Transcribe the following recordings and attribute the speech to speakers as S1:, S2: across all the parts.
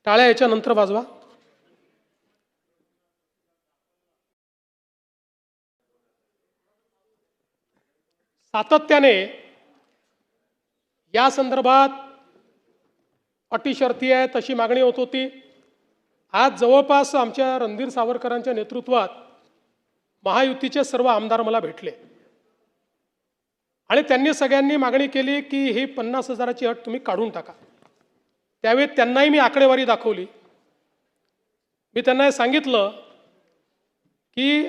S1: टाळ्या याच्या नंतर वाजवा. सातत्याने या संदर्भात अटी शर्ती आहे तशी मागणी होत होती. आज जवळपास आमच्या रणधीर सावरकरांच्या नेतृत्वात महायुतीचे सर्व आमदार मला भेटले आणि त्यांनी सगळ्यांनी मागणी केली की ही 50,000ची अट तुम्ही काढून टाका. त्यावेळी त्यांनाही मी आकडेवारी दाखवली. मी त्यांना सांगितलं की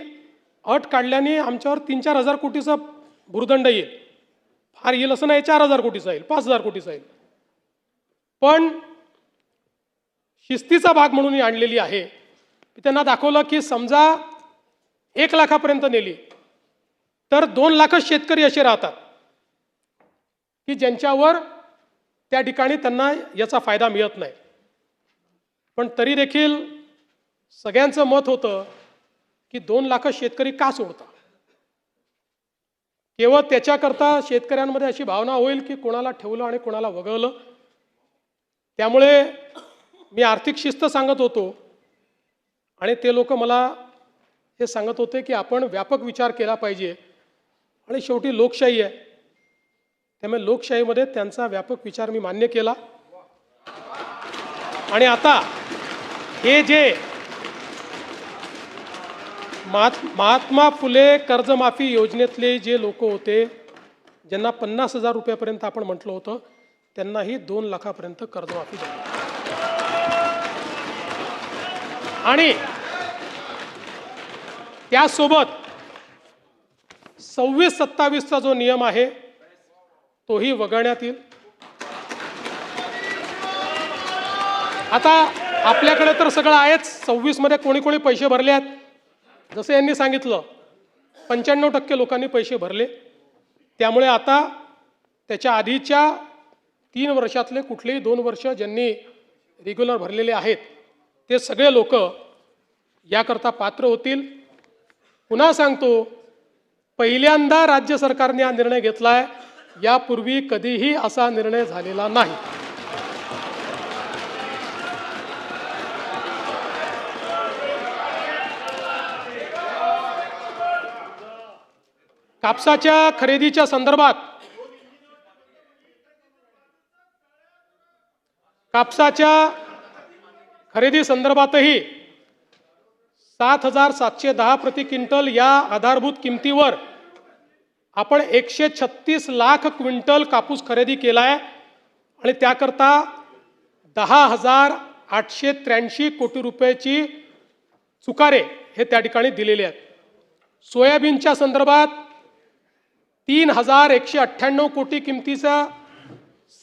S1: अट काढल्याने आमच्यावर 3-4 हजार कोटीचा भुर्दंड येईल. फार येईल असं नाही, 4,000 कोटीचा येईल, 5,000 कोटीचा येईल. पण शिस्तीचा भाग म्हणून ही आणलेली आहे. मी त्यांना दाखवलं की समजा 1 लाखापर्यंत नेली तर 2 लाखच शेतकरी असे राहतात की ज्यांच्यावर त्या ठिकाणी त्यांना याचा फायदा मिळत नाही. पण तरी देखील सगळ्यांचं मत होतं की 2 लाखच शेतकरी का सोडतात. केवळ त्याच्याकरता शेतकऱ्यांमध्ये अशी भावना होईल की कोणाला ठेवलं आणि कोणाला वगळलं. त्यामुळे मी आर्थिक शिस्त सांगत होतो आणि ते लोक मला हे सांगत होते की आपण व्यापक विचार केला पाहिजे आणि शेवटी लोकशाही आहे. त्यामुळे लोकशाहीमध्ये त्यांचा व्यापक विचार मी मान्य केला. आणि आता हे जे महात्मा फुले कर्जमाफी योजनेतले जे लोक होते ज्यांना 50,000 रुपयापर्यंत आपण म्हटलं होतं त्यांनाही 2 लाखापर्यंत कर्जमाफी झाली. आणि त्यासोबत 26-27चा जो नियम आहे तोही वगळण्यात येईल. आता आपल्याकडे तर सगळं आहेच. 26 मध्ये कोणी कोणी पैसे भरले आहेत. जसं यांनी सांगितलं 95% लोकांनी पैसे भरले. त्यामुळे आता त्याच्या आधीच्या 3 वर्षातले कुठलेही 2 वर्ष ज्यांनी रेग्युलर भरलेले आहेत ते सगळे लोक याकरता पात्र होतील. पुन्हा सांगतो, पहिल्यांदा राज्य सरकारने हा निर्णय घेतला आहे. यापूर्वी कधीही असा निर्णय झालेला नाही. कापसाच्या खरेदीच्या संदर्भात खरेदी संदर्भातही 7,710 प्रति क्विंटल या आधारभूत किमतीवर आपण 136 लाख क्विंटल कापूस खरेदी केला आहे आणि त्याकरता 10,883 कोटी रुपयाची चुकारे हे त्या ठिकाणी दिलेले आहेत. सोयाबीनच्या संदर्भात 3,198 कोटी किमतीचा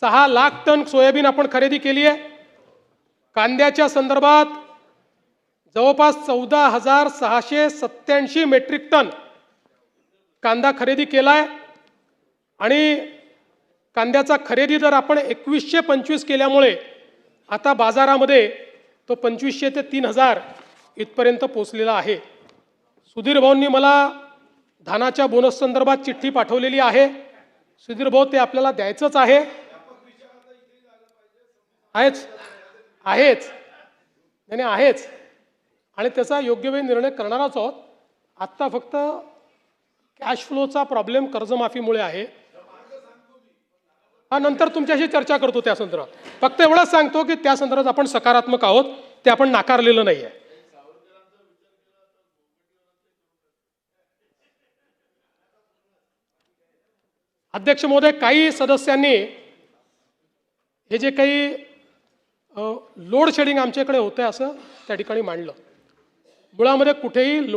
S1: 6 लाख टन सोयाबीन आपण खरेदी केली आहे. कांद्याच्या संदर्भात जवळपास 14,687 मेट्रिक टन कांदा खरेदी केला आहे आणि कांद्याचा खरेदी दर आपण 2125 केल्यामुळे आता बाजारामध्ये तो 2500 ते 3000 इथपर्यंत पोहोचलेला आहे. सुधीर भाऊंनी मला धानाच्या बोनस संदर्भात चिठ्ठी पाठवलेली आहे. सुधीर भाऊ, ते आपल्याला द्यायचंच आहे. आहेच आणि त्याचा योग्य वेळी निर्णय करणारच आहोत. आत्ता फक्त कॅश फ्लोचा प्रॉब्लेम कर्जमाफीमुळे आहे. नंतर तुमच्याशी चर्चा करतो त्या संदर्भात. फक्त एवढंच सांगतो की त्या संदर्भात आपण सकारात्मक आहोत, ते आपण नाकारलेलं नाही आहे. अध्यक्ष महोदय, काही सदस्यांनी हे जे काही लोड शेडिंग आमच्याकडे होतं असं त्या ठिकाणी मांडलं. मुळामध्ये कुठेही लोड